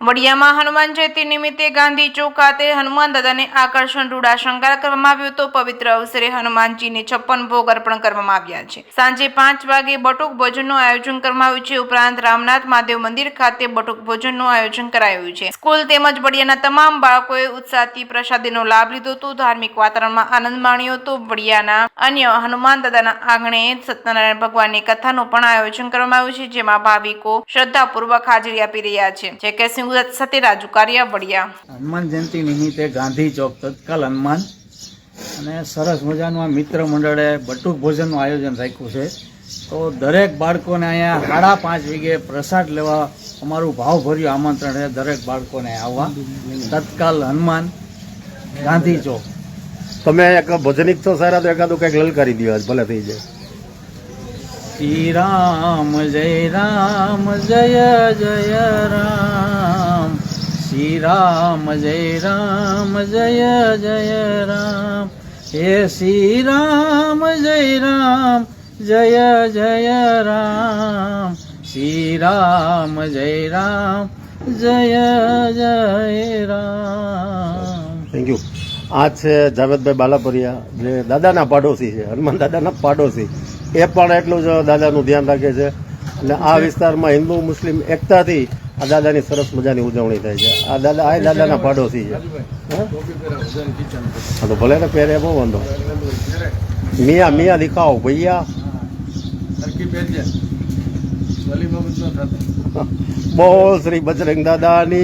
વડિયામાં હનુમાન જયંતિ નિમિત્તે ગાંધી ચોક ખાતે હનુમાન દાદાને આકર્ષણ રૂડા શણગાર કરવામાં આવ્યો હતો। પવિત્ર અવસરે હનુમાનજીને 56 ભોગ અર્પણ કરવામાં આવ્યા છે। સાંજે 5 વાગે બટુક ભોજનનું આયોજન કરવામાં આવ્યું છે। ઉપરાંત રામનાથ મહાદેવ મંદિર ખાતે બટુક ભોજનનું આયોજન કરાયું છે। સ્કૂલ તેમજ વડિયાના તમામ બાળકોએ ઉત્સાહથી પ્રસાદીનો લાભ લીધો હતો। ધાર્મિક વાતાવરણમાં આનંદ માણ્યો હતો। વડિયાના અન્ય હનુમાન દાદાના આંગણે સત્યનારાયણ ભગવાનની કથાનું પણ આયોજન કરવામાં આવ્યું છે, જેમાં ભાવિકો શ્રદ્ધાપૂર્વક હાજરી આપી રહ્યા છે। જે કે સાથે રાજુ કારિયા વડિયા। હનુમાન જયંતિ નિમિત્તે ગાંધી ચોક તત્કાલ હનુમાન અને સરસ મજાનું આ મિત્ર મંડળે બટુક ભોજનનું આયોજન રાખ્યું છે। તો દરેક બાળકોને અહીંયા 5.5 વીઘે પ્રસાદ લેવા અમારું ભાવભર્યું આમંત્રણ છે। દરેક બાળકોને આવવા તત્કાલ હનુમાન ગાંધી ચોક। તમે એક ભજનિક છો સારા, તો એકાદું કંઈક લલકારી દો, ભલે થઈ જાય। શ્રી રામ જય જય રામ, શ્રી રામ જય રામ, હે શ્રી રામ જય રામ, શ્રી રામ જય રામ। Thank you. આ છે જાવેદભાઈ બાલાપરિયા, જે દાદાના પાડોશી છે, હનુમાન દાદાના પાડોશી। એ પણ એટલું જ દાદાનું ધ્યાન રાખે છે અને આ વિસ્તારમાં હિન્દુ મુસ્લિમ એકતાથી આ દાદાની સરસ મજાની ઉજવણી થાય છે। આ દાદાના પાડોશી છે। હા તો ભલે ને પહેરે, બહુ વાંધો। મિયા દિખાઓ ભૈયા, બોલ શ્રી બજરંગ દાદાની।